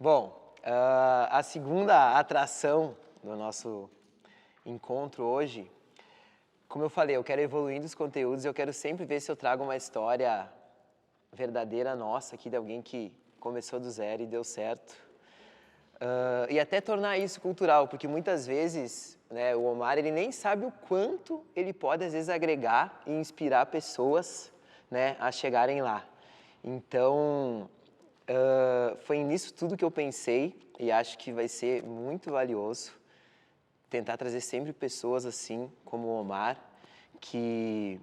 Bom, a segunda atração do nosso encontro hoje, como eu falei, eu quero evoluir os conteúdos, eu quero sempre ver se eu trago uma história verdadeira nossa aqui, de alguém que começou do zero e deu certo. E até tornar isso cultural, porque muitas vezes, né, o Omar ele nem sabe o quanto ele pode às vezes agregar e inspirar pessoas, né, a chegarem lá. Então, foi nisso tudo que eu pensei e acho que vai ser muito valioso tentar trazer sempre pessoas assim como o Omar, que,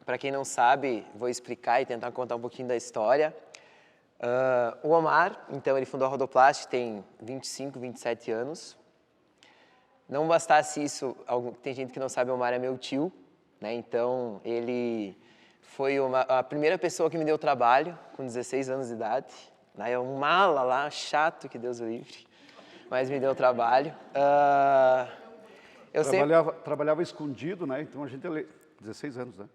para quem não sabe, vou explicar e tentar contar um pouquinho da história. O Omar, então, ele fundou a Rodoplast, tem 25, 27 anos. Não bastasse isso, tem gente que não sabe, o Omar é meu tio, né? Então, ele foi a primeira pessoa que me deu trabalho com 16 anos de idade. Né? É um mala lá, chato, que Deus o livre, mas me deu trabalho. Eu sempre... Trabalhava escondido, né? Então a gente... 16 anos, né?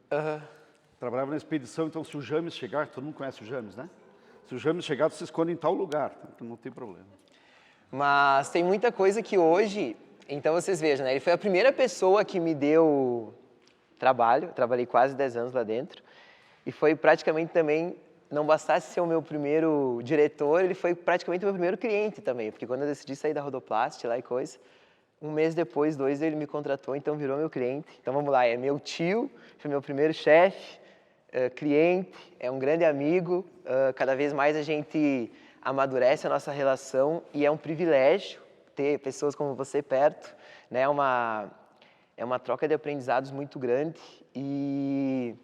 Trabalhava na expedição, então se o James chegar, todo mundo conhece o James, né? Se o James chegar, você se esconde em tal lugar, então não tem problema. Mas tem muita coisa que hoje... Então vocês vejam, né? Ele foi a primeira pessoa que me deu trabalho, eu trabalhei quase 10 anos lá dentro, e foi praticamente também, não bastasse ser o meu primeiro diretor, ele foi praticamente o meu primeiro cliente também, porque quando eu decidi sair da Rodoplast lá e coisa, um mês depois, 2, ele me contratou, então virou meu cliente. Então vamos lá, é meu tio, foi meu primeiro chefe, cliente, é um grande amigo, cada vez mais a gente amadurece a nossa relação e é um privilégio ter pessoas como você perto, né? É uma troca de aprendizados muito grande e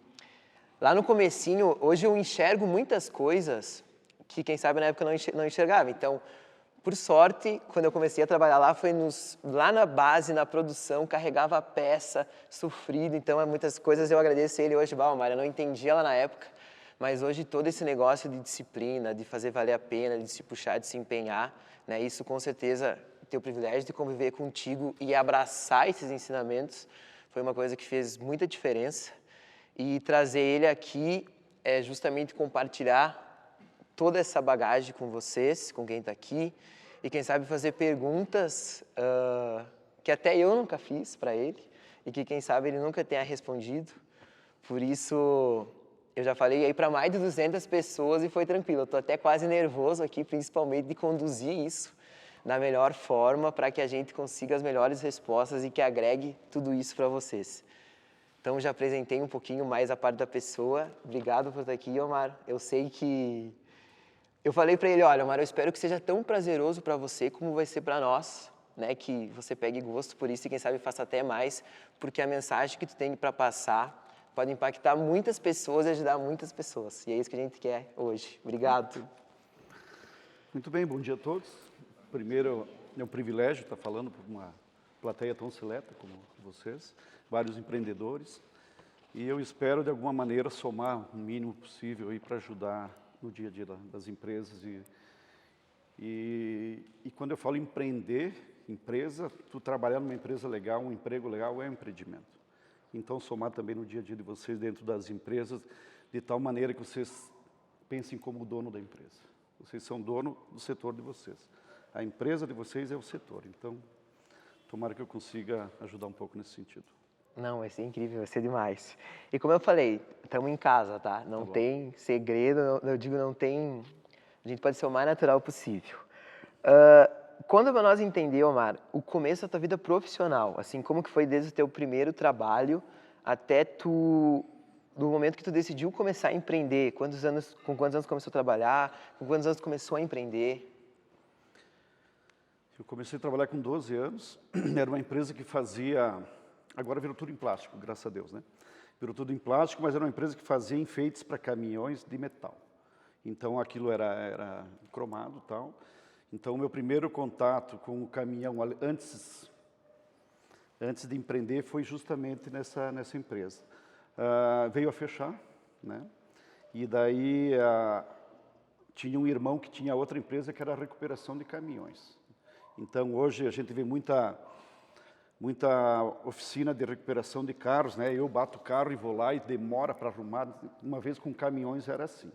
lá no comecinho, hoje eu enxergo muitas coisas que quem sabe na época eu não enxergava. Então, por sorte, quando eu comecei a trabalhar lá, foi lá na base, na produção, carregava a peça, sofrido. Então, muitas coisas eu agradeço a ele hoje. Omar, eu não entendia lá na época, mas hoje todo esse negócio de disciplina, de fazer valer a pena, de se puxar, de se empenhar, né, isso com certeza, ter o privilégio de conviver contigo e abraçar esses ensinamentos, foi uma coisa que fez muita diferença. E trazer ele aqui é justamente compartilhar toda essa bagagem com vocês, com quem está aqui, e quem sabe fazer perguntas que até eu nunca fiz para ele, e que quem sabe ele nunca tenha respondido. Por isso, eu já falei aí para mais de 200 pessoas e foi tranquilo. Eu estou até quase nervoso aqui, principalmente de conduzir isso da melhor forma para que a gente consiga as melhores respostas e que agregue tudo isso para vocês. Então, já apresentei um pouquinho mais a parte da pessoa. Obrigado por estar aqui, Omar. Eu sei que... Eu falei para ele, olha, Omar, eu espero que seja tão prazeroso para você como vai ser para nós, né? Que você pegue gosto por isso e quem sabe faça até mais, porque a mensagem que tu tem para passar pode impactar muitas pessoas e ajudar muitas pessoas. E é isso que a gente quer hoje. Obrigado. Muito bem, bom dia a todos. Primeiro, é um privilégio estar falando para uma plateia tão seleta como vocês, vários empreendedores, e eu espero, de alguma maneira, somar o mínimo possível para ajudar no dia a dia das empresas. E quando eu falo empreender, empresa, tu trabalhar numa empresa legal, um emprego legal é um empreendimento. Então, somar também no dia a dia de vocês dentro das empresas, de tal maneira que vocês pensem como dono da empresa. Vocês são dono do setor de vocês. A empresa de vocês é o setor. Então, tomara que eu consiga ajudar um pouco nesse sentido. Não, vai ser incrível, vai ser demais. E como eu falei, estamos em casa, tá? Não tem segredo, eu digo não tem... A gente pode ser o mais natural possível. Quando nós entender, Omar, o começo da tua vida profissional, assim, como que foi desde o teu primeiro trabalho até do momento que tu decidiu começar a empreender, com quantos anos começou a trabalhar, com quantos anos começou a empreender? Eu comecei a trabalhar com 12 anos, era uma empresa que fazia... Agora virou tudo em plástico, graças a Deus, né? Virou tudo em plástico, mas era uma empresa que fazia enfeites para caminhões de metal. Então, aquilo era cromado e tal. Então, o meu primeiro contato com o caminhão, antes de empreender, foi justamente nessa empresa. Veio a fechar, né? E daí, tinha um irmão que tinha outra empresa que era a recuperação de caminhões. Então, hoje, a gente vê muita oficina de recuperação de carros, né? Eu bato o carro e vou lá e demora para arrumar. Uma vez com caminhões era assim.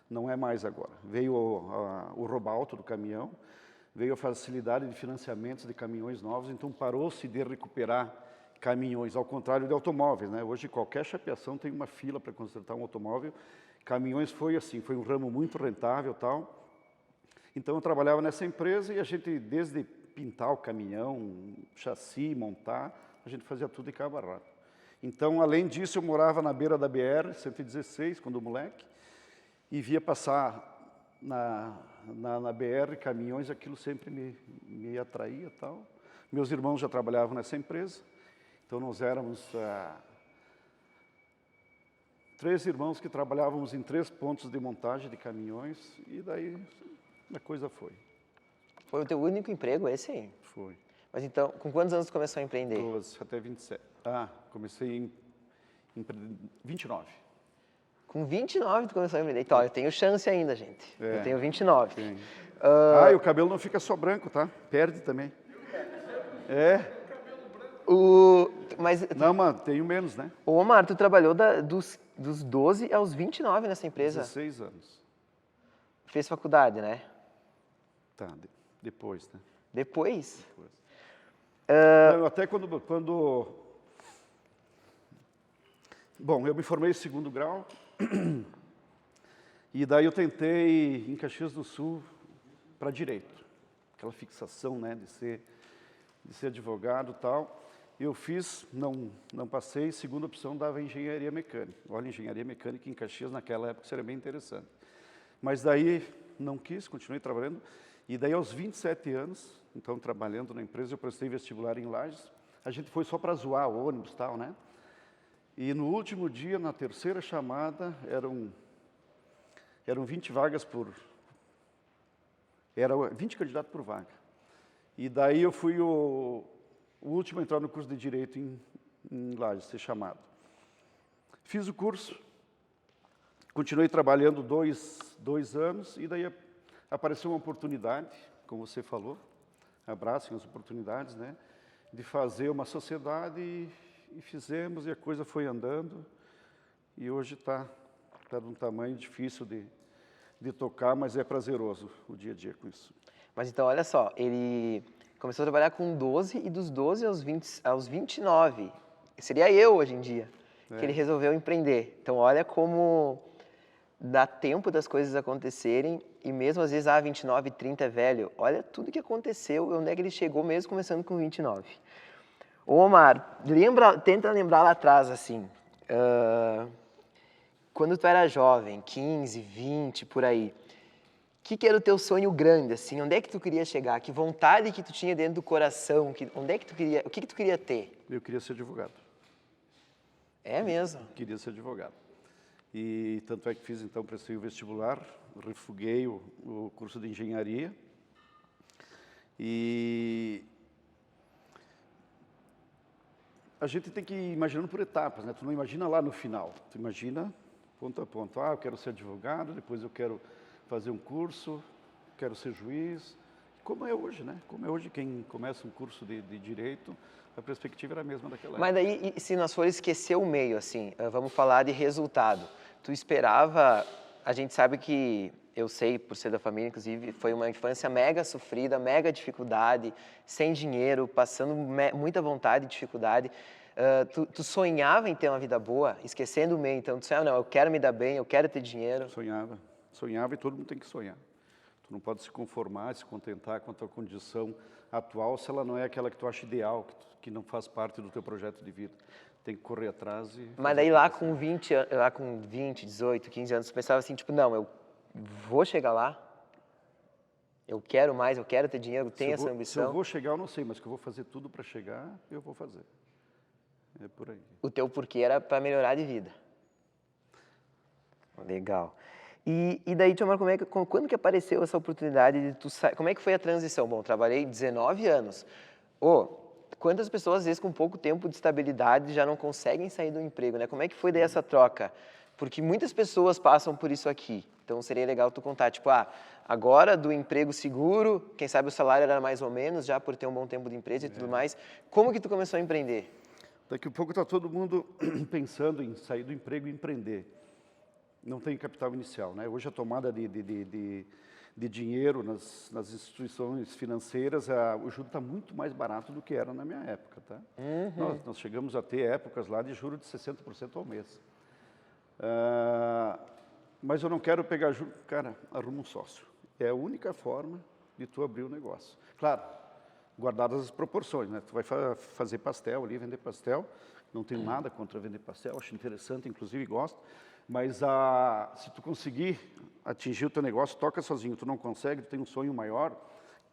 Não é mais agora. Veio o roubo-alto do caminhão, veio a facilidade de financiamentos de caminhões novos, então parou-se de recuperar caminhões, ao contrário de automóveis, né? Hoje qualquer chapeação tem uma fila para consertar um automóvel. Caminhões foi assim, foi um ramo muito rentável, tal. Então eu trabalhava nessa empresa e a gente, desde pintar o caminhão, chassi, montar, a gente fazia tudo de cabo a rabo. Então, além disso, eu morava na beira da BR-116, quando moleque, e via passar na BR caminhões, aquilo sempre me atraía e tal. Meus irmãos já trabalhavam nessa empresa, então nós éramos 3 irmãos que trabalhávamos em 3 pontos de montagem de caminhões, e daí a coisa foi. Foi o teu único emprego esse aí? Foi. Mas então, com quantos anos tu começou a empreender? 12 até 27. Comecei em 29. Com 29 tu começou a empreender. Então, eu tenho chance ainda, gente. Eu tenho 29. Sim. E o cabelo não fica só branco, tá? Perde também. Mas, Não, mano, tenho menos, né? ô Omar, tu trabalhou dos 12 aos 29 nessa empresa? 16 anos. Fez faculdade, né? Tá, depois, né? Depois? Não, até quando... Bom, eu me formei em 2º grau, e daí eu tentei, em Caxias do Sul, para Direito. Aquela fixação, né, de ser advogado e tal. Eu fiz, não passei, 2ª opção dava Engenharia Mecânica. Olha, Engenharia Mecânica em Caxias naquela época seria bem interessante. Mas daí não quis, continuei trabalhando. E daí aos 27 anos, então trabalhando na empresa, eu prestei vestibular em Lages. A gente foi só para zoar ônibus e tal, né? E no último dia, na 3ª chamada, eram 20 vagas era 20 candidatos por vaga. E daí eu fui o último a entrar no curso de Direito em Lages, ser chamado. Fiz o curso, continuei trabalhando 2 anos, e daí apareceu uma oportunidade, como você falou, abracem as oportunidades, né? De fazer uma sociedade, e fizemos, e a coisa foi andando, e hoje está de um tamanho difícil de tocar, mas é prazeroso o dia a dia com isso. Mas então, olha só, ele começou a trabalhar com 12 e dos 12 aos 29, seria eu hoje em dia, que ele resolveu empreender. Então, olha como dá tempo das coisas acontecerem, e mesmo às vezes, 29, 30 é velho. Olha tudo que aconteceu, onde é que ele chegou mesmo começando com 29. Ô Omar, tenta lembrar lá atrás, assim, quando tu era jovem, 15, 20, por aí, o que era o teu sonho grande, assim? Onde é que tu queria chegar? Que vontade que tu tinha dentro do coração? Onde é que tu queria, o que tu queria ter? Eu queria ser advogado. É mesmo? Queria ser advogado. E tanto é que fiz, então, prestei o vestibular, refuguei o curso de engenharia, e a gente tem que ir imaginando por etapas, né? Tu não imagina lá no final, tu imagina ponto a ponto. Eu quero ser advogado, depois eu quero fazer um curso, quero ser juiz. Como é hoje, né? Como é hoje quem começa um curso de Direito, a perspectiva era a mesma daquela época. Mas daí, se nós for esquecer o meio, assim, vamos falar de resultado. Tu esperava, a gente sabe que, eu sei, por ser da família, inclusive, foi uma infância mega sofrida, mega dificuldade, sem dinheiro, passando muita vontade e dificuldade. Tu sonhava em ter uma vida boa, esquecendo o meio, então tu disse, não, eu quero me dar bem, eu quero ter dinheiro. Sonhava, e todo mundo tem que sonhar. Tu não pode se conformar, se contentar com a tua condição atual, se ela não é aquela que tu acha ideal, que não faz parte do teu projeto de vida. Tem que correr atrás e... Mas daí lá com 20, 18, 15 anos, tu pensava assim, tipo, não, eu vou chegar lá, eu quero mais, eu quero ter dinheiro, eu tenho essa ambição. Se eu vou chegar, eu não sei, mas que eu vou fazer tudo para chegar, eu vou fazer. É por aí. O teu porquê era para melhorar de vida. Legal. E daí, Tiomar, quando que apareceu essa oportunidade de tu sair? Como é que foi a transição? Bom, trabalhei 19 anos. Quantas pessoas, às vezes, com pouco tempo de estabilidade, já não conseguem sair do emprego, né? Como é que foi daí essa troca? Porque muitas pessoas passam por isso aqui. Então, seria legal tu contar, tipo, agora do emprego seguro, quem sabe o salário era mais ou menos, já por ter um bom tempo de empresa e tudo mais. Como que tu começou a empreender? Daqui a pouco está todo mundo pensando em sair do emprego e empreender. não tem capital inicial, né? Hoje a tomada de dinheiro nas instituições financeiras, o juro está muito mais barato do que era na minha época, tá? Nós chegamos a ter épocas lá de juro de 60% ao mês. Mas eu não quero pegar juro, cara, arruma um sócio. É a única forma de tu abrir o negócio. Claro, guardadas as proporções, né? Tu vai fazer pastel ali, vender pastel, não tenho nada contra vender pastel, acho interessante, inclusive gosto, mas se tu conseguir atingir o teu negócio, toca sozinho, tu não consegue, tu tem um sonho maior,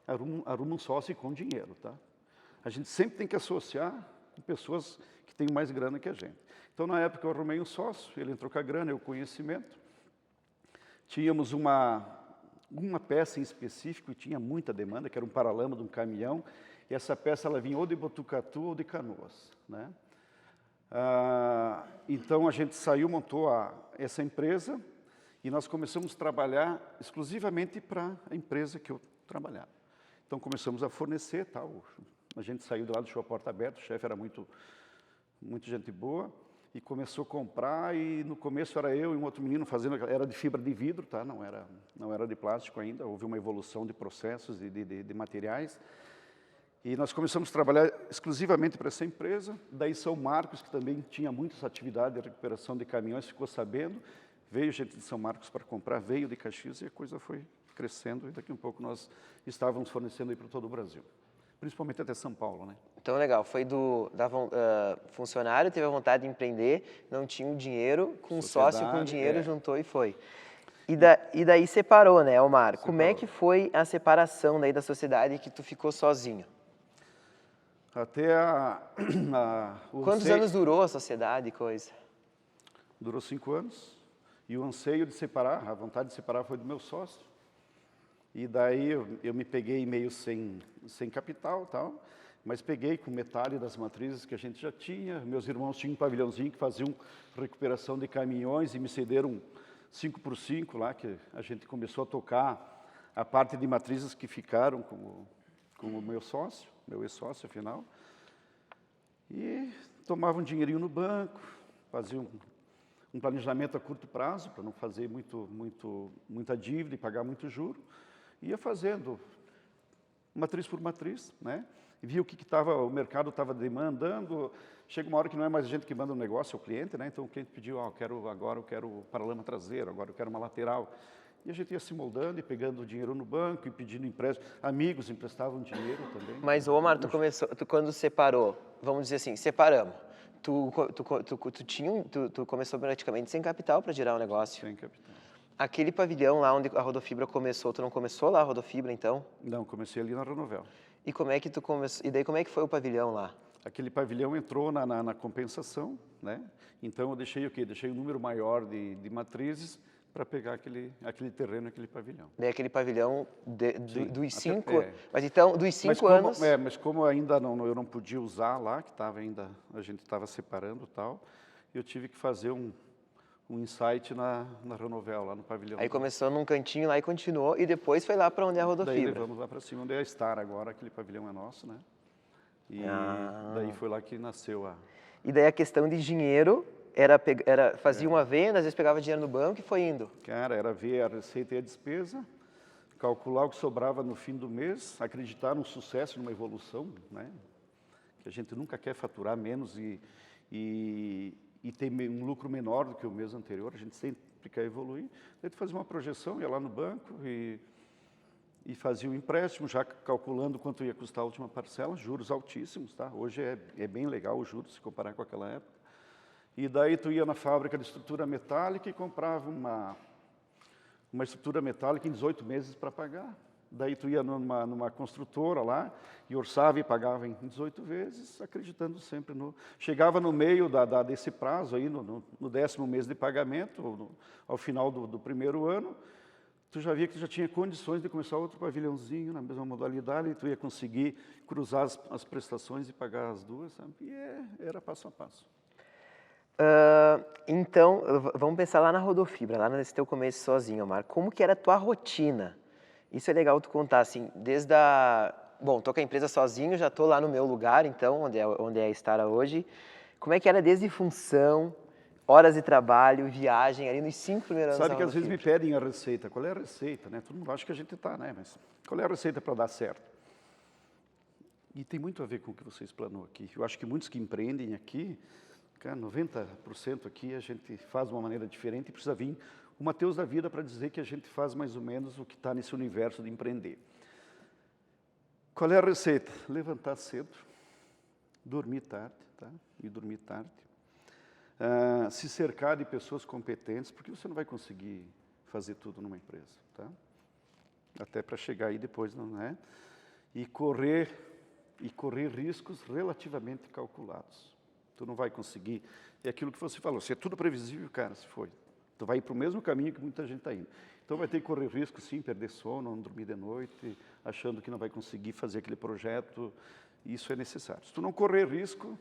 arruma um sócio com dinheiro, tá? A gente sempre tem que associar com pessoas que têm mais grana que a gente. Então, na época, eu arrumei um sócio, ele entrou com a grana, eu conhecimento. Tínhamos uma peça em específico e tinha muita demanda, que era um paralama de um caminhão, e essa peça ela vinha ou de Botucatu ou de Canoas, né? Então, a gente saiu, montou essa empresa e nós começamos a trabalhar exclusivamente para a empresa que eu trabalhava. Então, começamos a fornecer, tal. A gente saiu do lado, deixou a porta aberta, o chefe era muito gente boa, e começou a comprar, e no começo era eu e um outro menino fazendo, era de fibra de vidro, tá? Não era de plástico ainda, houve uma evolução de processos e de materiais. E nós começamos a trabalhar exclusivamente para essa empresa, daí São Marcos, que também tinha muita essa atividade de recuperação de caminhões, ficou sabendo, veio gente de São Marcos para comprar, veio de Caxias, e a coisa foi crescendo, e daqui a um pouco nós estávamos fornecendo aí para todo o Brasil. Principalmente até São Paulo, né? Então, legal, foi funcionário, teve a vontade de empreender, não tinha o dinheiro, com sócio com dinheiro, juntou e foi. E daí separou, né, Omar? Separou. Como é que foi a separação daí da sociedade que tu ficou sozinho? Até Quantos anos durou a sociedade e coisa? Durou 5 anos. E o anseio de separar, a vontade de separar foi do meu sócio. E daí eu me peguei meio sem capital e tal, mas peguei com metade das matrizes que a gente já tinha. Meus irmãos tinham um pavilhãozinho que faziam recuperação de caminhões e me cederam 5x5 lá, que a gente começou a tocar a parte de matrizes que ficaram com o meu sócio, meu ex-sócio, afinal. E tomava um dinheirinho no banco, fazia um planejamento a curto prazo, para não fazer muita dívida e pagar muito juro. Ia fazendo matriz por matriz, né? E via o que o mercado estava demandando. Chega uma hora que não é mais a gente que manda o negócio, é o cliente, né? Então o cliente pediu, agora eu quero paralama traseiro, agora eu quero uma lateral. E a gente ia se moldando e pegando dinheiro no banco e pedindo empréstimo. Amigos emprestavam dinheiro também. Mas, Omar, tu quando separou, vamos dizer assim, separamos, tu começou praticamente sem capital para gerar o negócio. Sem capital. Aquele pavilhão lá onde a Rodofibra começou, tu não começou lá a Rodofibra, então? Não, comecei ali na Renovel. E como é que tu começou? E daí como é que foi o pavilhão lá? Aquele pavilhão entrou na compensação, né? Então eu deixei o quê? Deixei um número maior de matrizes para pegar aquele terreno, aquele pavilhão. Daí aquele pavilhão dos 5... Mas então, dos 5 anos... Mas como ainda eu não podia usar lá, que a gente estava separando e tal, eu tive que fazer um insight na Renovel, lá no pavilhão. Aí começou num cantinho lá e continuou, e depois foi lá para onde é a Rodofibra. Daí levamos lá para cima, onde é a Star agora, aquele pavilhão é nosso, né? E daí foi lá que nasceu E daí a questão de dinheiro, fazia uma venda, às vezes pegava dinheiro no banco e foi indo. Cara, era ver a receita e a despesa, calcular o que sobrava no fim do mês, acreditar num sucesso, numa evolução, né? Que a gente nunca quer faturar menos e ter um lucro menor do que o mês anterior, a gente sempre quer evoluir. Daí tu fazia uma projeção, ia lá no banco e fazia o empréstimo, já calculando quanto ia custar a última parcela, juros altíssimos, tá? Hoje é bem legal os juros, se comparar com aquela época. E daí tu ia na fábrica de estrutura metálica e comprava uma estrutura metálica em 18 meses para pagar. Daí tu ia numa construtora lá e orçava e pagava em 18 vezes, acreditando sempre Chegava no meio desse prazo, aí, no 10º mês de pagamento, ao final do primeiro ano, tu já via que tu já tinha condições de começar outro pavilhãozinho na mesma modalidade, e tu ia conseguir cruzar as prestações e pagar as duas, sabe? E era passo a passo. Então, vamos pensar lá na Rodofibra, lá nesse teu começo sozinho, Omar. Como que era a tua rotina? Isso é legal tu contar, assim, Bom, tô com a empresa sozinho, já tô lá no meu lugar, então, onde é a Stara hoje. Como é que era desde função, horas de trabalho, viagem, ali nos 5 primeiros anos Sabe da que às vezes me Rodofibra. pedem a receita. Qual é a receita, né? Todo mundo acha que a gente está, né? Mas qual é a receita para dar certo? E tem muito a ver com o que você explanou aqui. Eu acho que muitos que empreendem aqui, cara, 90% aqui a gente faz de uma maneira diferente e precisa vir o Mateus da vida para dizer que a gente faz mais ou menos o que está nesse universo de empreender. Qual é a receita? Levantar cedo, dormir tarde, tá? E dormir tarde. Se cercar de pessoas competentes, porque você não vai conseguir fazer tudo numa empresa, tá? Até para chegar aí depois, não é? E correr riscos relativamente calculados. Tu não vai conseguir. É aquilo que você falou, se é tudo previsível, cara, se foi. Tu vai ir para o mesmo caminho que muita gente está indo. Então vai ter que correr risco, sim, perder sono, não dormir de noite, achando que não vai conseguir fazer aquele projeto. Isso é necessário. Se tu não correr risco,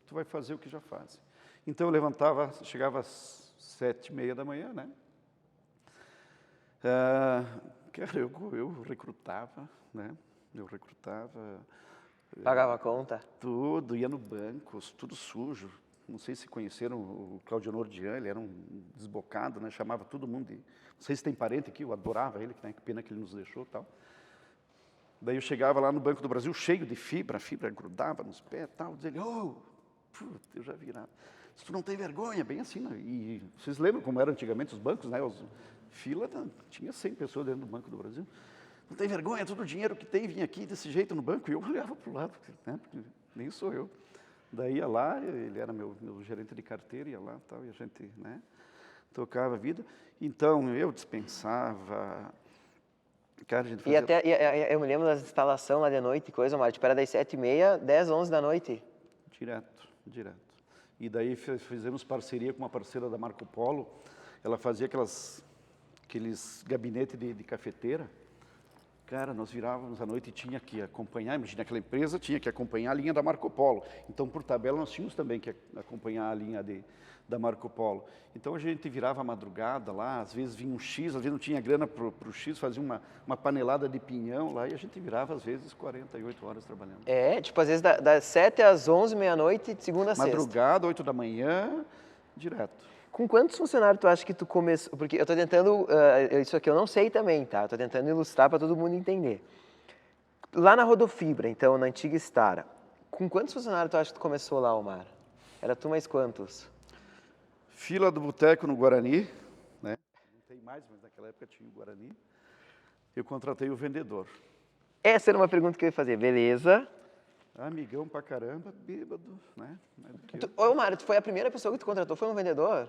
tu vai fazer o que já faz. Então eu levantava, chegava às 7h30 da manhã, né? Cara, eu recrutava, né? Eu recrutava. Pagava a conta? Tudo, ia no banco, tudo sujo. Não sei se conheceram o Claudio Nordian, ele era um desbocado, né? Chamava todo mundo de... Não sei se tem parente aqui, eu adorava ele, né? Que pena que ele nos deixou e tal. Daí eu chegava lá no Banco do Brasil, cheio de fibra, a fibra grudava nos pés e tal. Dizia ele, eu já virava. Se tu não tem vergonha, bem assim, né? E vocês lembram como eram antigamente os bancos, né? Fila, tinha 100 pessoas dentro do Banco do Brasil. Não tem vergonha, todo o dinheiro que tem vinha aqui desse jeito no banco. E eu olhava para o lado, né? Porque nem sou eu. Daí ia lá, ele era meu gerente de carteira, ia lá tal, e a gente, né, tocava a vida. Então, eu dispensava. Cara, a gente fazia... E até, eu me lembro das instalações lá de noite, coisa, Mário, tipo, era das 7h30, 10, 11 da noite. Direto. E daí fizemos parceria com uma parceira da Marco Polo. Ela fazia aqueles gabinetes de cafeteira. Cara, nós virávamos à noite e tinha que acompanhar, imagina, aquela empresa tinha que acompanhar a linha da Marco Polo. Então, por tabela, nós tínhamos também que acompanhar a linha da Marco Polo. Então, a gente virava a madrugada lá, às vezes vinha um X, às vezes não tinha grana para o X, fazia uma panelada de pinhão lá e a gente virava, às vezes, 48 horas trabalhando. Tipo, às vezes das 7 às 11, meia-noite, de segunda a sexta. Madrugada, 8 da manhã, direto. Com quantos funcionários tu acha que tu começou? Porque eu tô tentando, isso aqui eu não sei também, tá? Eu tô tentando ilustrar para todo mundo entender. Lá na Rodofibra, então, na antiga Stara, com quantos funcionários tu acha que tu começou lá, Omar? Era tu mais quantos? Fila do boteco no Guarani, né? Não tem mais, mas naquela época tinha o Guarani. Eu contratei o vendedor. Essa era uma pergunta que eu ia fazer, beleza. Amigão pra caramba, bêbado, né? Ô, Omar, tu foi a primeira pessoa que tu contratou, foi um vendedor?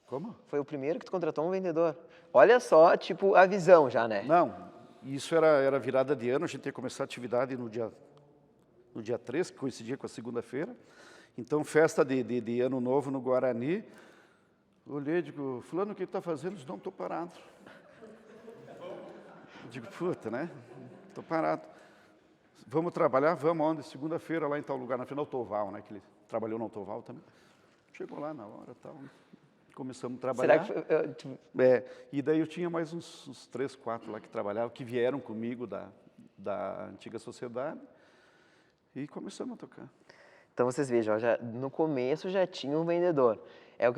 Como? Foi o primeiro que tu contratou um vendedor. Olha só, tipo, a visão já, né? Não, isso era virada de ano, a gente ia começar a atividade no dia 3, que coincidia com a segunda-feira. Então, festa de Ano Novo no Guarani. Olhei e digo, fulano, o que tu está fazendo? Eu disse, não, estou parado. Eu digo, puta, né? Estou parado. Vamos trabalhar? Vamos, onde? Segunda-feira, lá em tal lugar, na final Toval, né? Que ele trabalhou no Toval também. Chegou lá na hora e tal. Começamos a trabalhar. Será que foi, e daí eu tinha mais uns 3, 4 lá que trabalhavam, que vieram comigo da antiga sociedade. E começamos a tocar. Então vocês vejam, no começo já tinha um vendedor.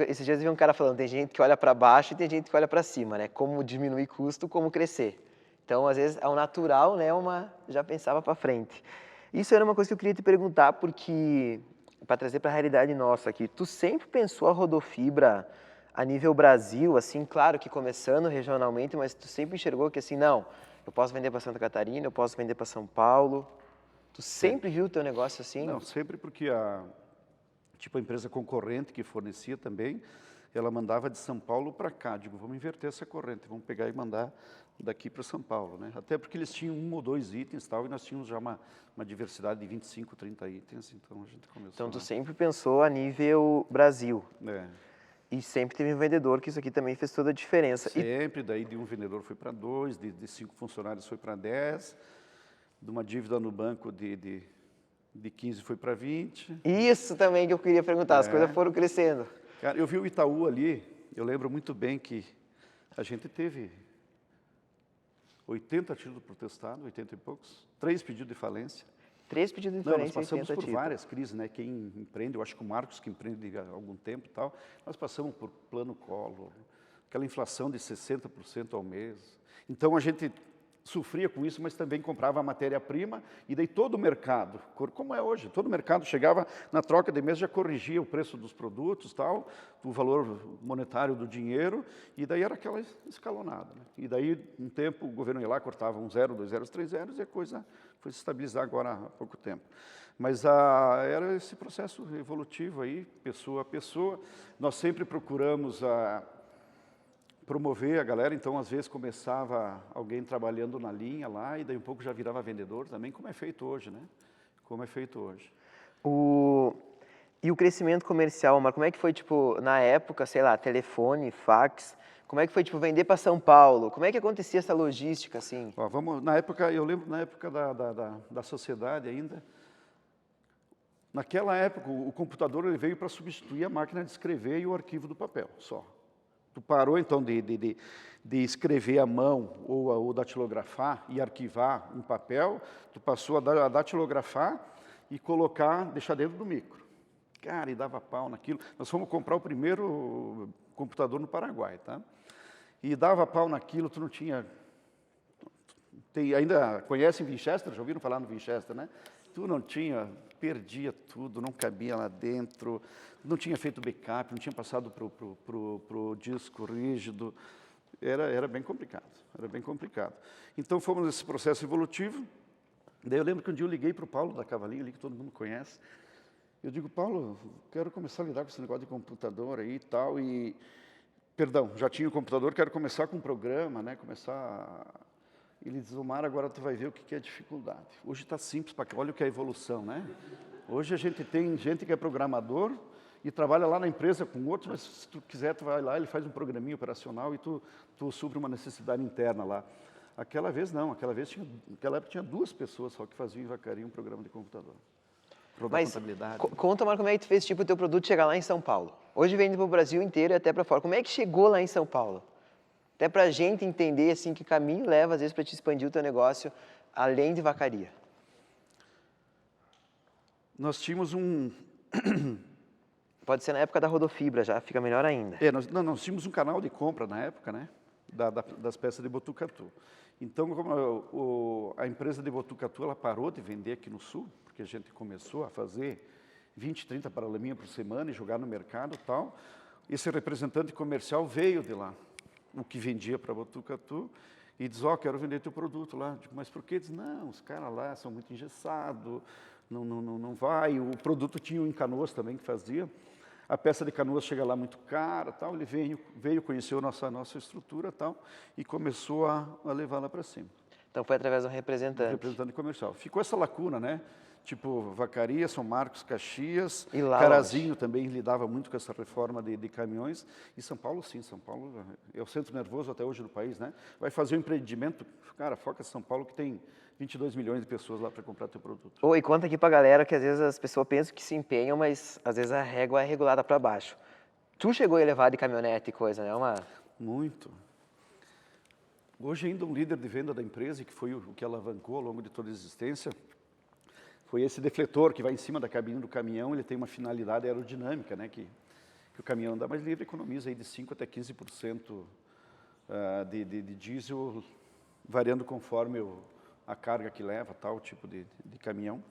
Esses dias eu vi um cara falando, tem gente que olha para baixo e tem gente que olha para cima, né? Como diminuir custo, como crescer. Então, às vezes, ao natural, né, já pensava para frente. Isso era uma coisa que eu queria te perguntar, porque, para trazer para a realidade nossa aqui, tu sempre pensou a Rodofibra a nível Brasil, assim, claro que começando regionalmente, mas tu sempre enxergou que assim, não, eu posso vender para Santa Catarina, eu posso vender para São Paulo. Tu sempre viu o teu negócio assim? Não, sempre porque a empresa concorrente que fornecia também, ela mandava de São Paulo para cá. Digo, vamos inverter essa corrente, vamos pegar e mandar daqui para São Paulo, né? Até porque eles tinham 1 ou 2 itens tal, e nós tínhamos já uma diversidade de 25, 30 itens, então a gente começou. Então tu sempre pensou a nível Brasil. É. E sempre teve um vendedor, que isso aqui também fez toda a diferença. Sempre, daí de um vendedor foi para 2, de 5 funcionários foi para 10, de uma dívida no banco de 15 foi para 20. Isso também que eu queria perguntar, as coisas foram crescendo. Cara, eu vi o Itaú ali, eu lembro muito bem que a gente teve 80 títulos protestados, 80 e poucos, 3 pedidos de falência. 3 pedidos de Não, nós falência e passamos 80 por títulos. várias crises, né? Quem empreende, eu acho que o Marcos que empreende há algum tempo e tal, nós passamos por plano Collor, aquela inflação de 60% ao mês. Então a gente sofria com isso, mas também comprava a matéria-prima e daí todo o mercado, como é hoje, todo o mercado chegava na troca de mês, já corrigia o preço dos produtos, tal, o valor monetário do dinheiro, e daí era aquela escalonada. Né? E daí, um tempo, o governo ia lá, cortava 1 zero, 2 zeros, 3 zeros, e a coisa foi se estabilizar agora há pouco tempo. Mas era esse processo evolutivo aí, pessoa a pessoa. Nós sempre procuramos promover a galera, então às vezes começava alguém trabalhando na linha lá, e daí um pouco já virava vendedor também, como é feito hoje, né? Como é feito hoje. E o crescimento comercial, mas como é que foi, tipo, na época, sei lá, telefone, fax, como é que foi, tipo, vender para São Paulo? Como é que acontecia essa logística, assim? Ó, na época, eu lembro na época da sociedade ainda, naquela época o computador ele veio para substituir a máquina de escrever e o arquivo do papel, só. Tu parou, então, de escrever à mão ou datilografar e arquivar um papel, tu passou a datilografar e deixar dentro do micro. Cara, e dava pau naquilo. Nós fomos comprar o primeiro computador no Paraguai, tá? E dava pau naquilo, tu não tinha... ainda conhecem Winchester? Já ouviram falar no Winchester, né? Tu não tinha, perdia tudo, não cabia lá dentro, não tinha feito backup, não tinha passado pro disco rígido. Era bem complicado, era bem complicado. Então fomos nesse processo evolutivo. Daí eu lembro que um dia eu liguei para o Paulo da Cavalinho, ali que todo mundo conhece. Eu digo, Paulo, quero começar a lidar com esse negócio de computador aí e tal, perdão, já tinha o computador, quero começar com um programa, né, Ele diz, Omar, agora tu vai ver o que é dificuldade. Hoje está simples, olha o que é evolução, né? Hoje a gente tem gente que é programador e trabalha lá na empresa com outros, mas se tu quiser, tu vai lá, ele faz um programinha operacional e tu supre uma necessidade interna lá. Aquela vez não, naquela época tinha 2 pessoas só que faziam em Vacaria um programa de computador. Mas contabilidade. Conta, Marco, como é que tu fez, tipo, o teu produto chegar lá em São Paulo? Hoje vende para o Brasil inteiro e até para fora. Como é que chegou lá em São Paulo? Até para a gente entender, assim, que caminho leva, às vezes, para te expandir o teu negócio além de Vacaria. Nós tínhamos Pode ser na época da Rodofibra, já fica melhor ainda. nós tínhamos um canal de compra na época, né? Das peças de Botucatu. Então, como a empresa de Botucatu, ela parou de vender aqui no Sul, porque a gente começou a fazer 20, 30 paralaminha por semana e jogar no mercado e tal. Esse representante comercial veio de lá, o que vendia para Botucatu, e diz, quero vender teu produto lá. Digo, mas por quê? Diz, não, os caras lá são muito engessados, não vai. O produto tinha em Canoas também que fazia. A peça de Canoas chega lá muito cara, tal. Ele veio conhecer a nossa estrutura, tal, e começou a levar lá para cima. Então foi através do representante. Representante comercial. Ficou essa lacuna, né? Tipo, Vacaria, São Marcos, Caxias, E lá Carazinho também lidava muito com essa reforma de caminhões. E São Paulo, sim, São Paulo é o centro nervoso até hoje do país, né? Vai fazer um empreendimento, cara, foca em São Paulo que tem 22 milhões de pessoas lá para comprar teu produto. E conta aqui pra galera que às vezes as pessoas pensam que se empenham, mas às vezes a régua é regulada para baixo. Tu chegou a levar de caminhonete e coisa, né? Muito. Hoje ainda um líder de venda da empresa, que foi o que alavancou ao longo de toda a existência, foi esse defletor que vai em cima da cabine do caminhão. Ele tem uma finalidade aerodinâmica, né? Que o caminhão anda mais livre, economiza aí de 5% até 15% de diesel, variando conforme a carga que leva, tal tipo de caminhão.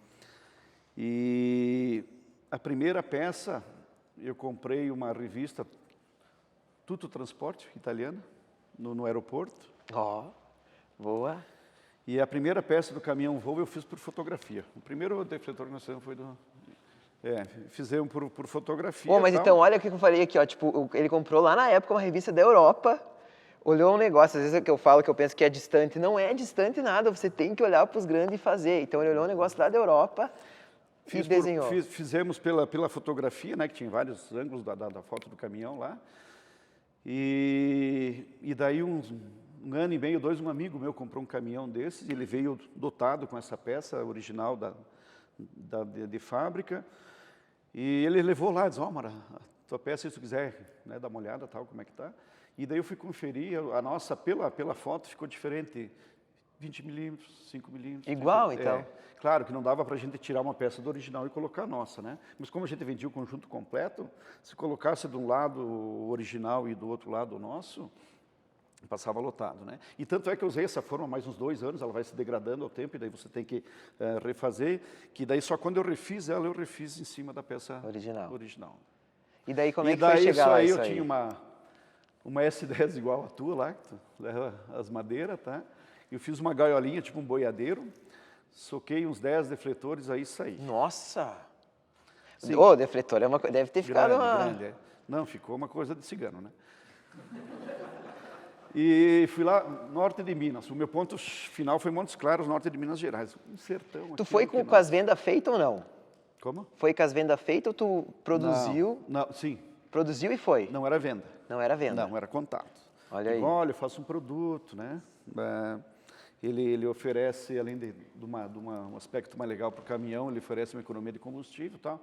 E a primeira peça, eu comprei uma revista Tutto Transporte, italiana, no aeroporto. Boa. E a primeira peça do caminhão Volvo eu fiz por fotografia. O primeiro defletor que nós fizemos foi fizemos por fotografia. Mas tal. então olha o que eu falei aqui, ó. Tipo, ele comprou lá na época uma revista da Europa, olhou um negócio, às vezes é que eu falo que eu penso que é distante. Não é distante nada, você tem que olhar para os grandes e fazer. Então ele olhou um negócio lá da Europa e desenhou. Fizemos pela fotografia, né, que tinha vários ângulos da foto do caminhão lá. E daí um ano e meio, 2, um amigo meu comprou um caminhão desses, e ele veio dotado com essa peça original de fábrica, e ele levou lá, disse, Mara, a tua peça, se tu quiser, né, dar uma olhada, tal, como é que tá. E daí eu fui conferir, a nossa, pela foto, ficou diferente. 20 milímetros, 5 milímetros. Igual, então? Claro que não dava para a gente tirar uma peça do original e colocar a nossa, né? Mas como a gente vendia o conjunto completo, se colocasse de um lado o original e do outro lado o nosso, passava lotado, né? E tanto é que eu usei essa forma mais uns 2 anos, ela vai se degradando ao tempo, e daí você tem que refazer, que daí só quando eu refiz ela, eu refiz em cima da peça original. E daí como é que foi chegar lá isso aí? Eu tinha uma S10 igual a tua lá, que tu leva as madeiras, tá? Eu fiz uma gaiolinha, tipo um boiadeiro, soquei uns 10 defletores, aí saí. Nossa! O defletor é deve ter ficado grande. Não, ficou uma coisa de cigano, né? E fui lá, norte de Minas. O meu ponto final foi Montes Claros, norte de Minas Gerais. Um sertão. Tu foi com as vendas feitas ou não? Como? Foi com as vendas feitas ou tu produziu? Não, sim. Produziu e foi? Não era venda. Não era venda? Não, era contato. Olha aí. Olha, eu faço um produto, né? Ele oferece, além de um aspecto mais legal para o caminhão, ele oferece uma economia de combustível e tal.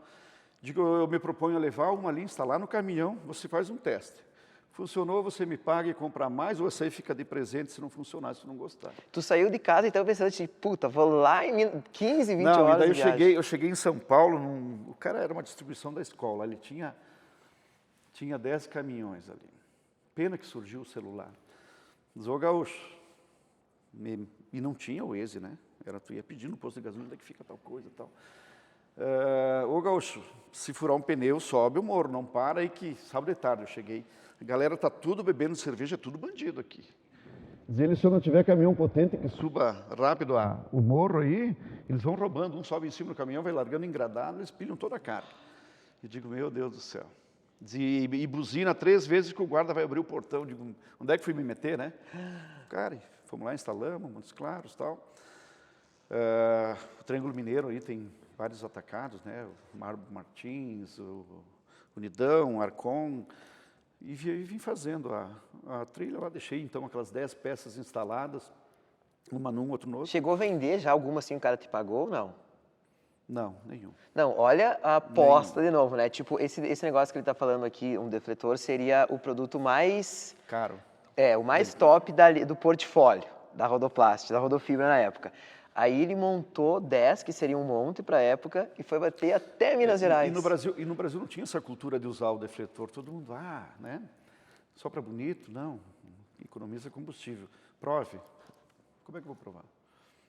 Digo, eu me proponho a levar uma ali, instalar no caminhão, você faz um teste. Funcionou, você me paga e compra mais, ou você fica de presente se não funcionar, se não gostar. Tu saiu de casa então pensando assim, puta, vou lá em 15, 20 não, horas e daí de viagem. eu cheguei em São Paulo, o cara era uma distribuição da escola, ele tinha 10 caminhões ali. Pena que surgiu o celular. Diz, ô Gaúcho, e não tinha o Waze, né? Tu ia pedir no posto de gasolina, onde é que fica tal coisa e tal. Ô Gaúcho, se furar um pneu, sobe o morro, não para aí que sábado de tarde eu cheguei. A galera tá tudo bebendo cerveja, é tudo bandido aqui. Diz ele, se eu não tiver caminhão potente que suba rápido o morro aí, eles vão roubando, um sobe em cima do caminhão, vai largando engradado, eles pilham toda a carga. E digo, meu Deus do céu. E buzina 3 vezes que o guarda vai abrir o portão. Digo, onde é que fui me meter, né? Cara, fomos lá, instalamos, Montes Claros e tal. O Triângulo Mineiro aí tem vários atacados, né? O Martins, o Unidão, Arcon. E vim fazendo a trilha lá, deixei então aquelas 10 peças instaladas, uma num, outro no outro. Chegou a vender já alguma assim, o cara te pagou ou não? Não, nenhum. Não, olha a aposta de novo, né? Tipo, esse negócio que ele está falando aqui, um defletor, seria o produto mais... Caro. O mais top do portfólio, da Rodoplast, da Rodofibra na época. Aí ele montou 10, que seria um monte para a época, e foi bater até Minas Gerais. E no Brasil não tinha essa cultura de usar o defletor. Todo mundo, né? Só para bonito? Não, economiza combustível. Prove. Como é que eu vou provar?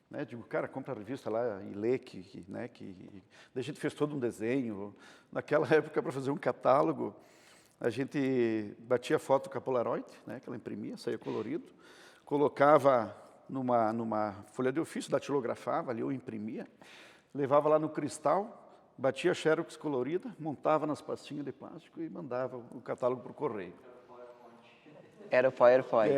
Né? Digo, cara, compra a revista lá e lê, né? Daí a gente fez todo um desenho. Naquela época, para fazer um catálogo, a gente batia foto com a Polaroid, né? Que ela imprimia, saía colorido, colocava numa folha de ofício, datilografava ali, ou imprimia, levava lá no cristal, batia xerox colorida, montava nas pastinhas de plástico e mandava o catálogo para o correio. Era o PowerPoint.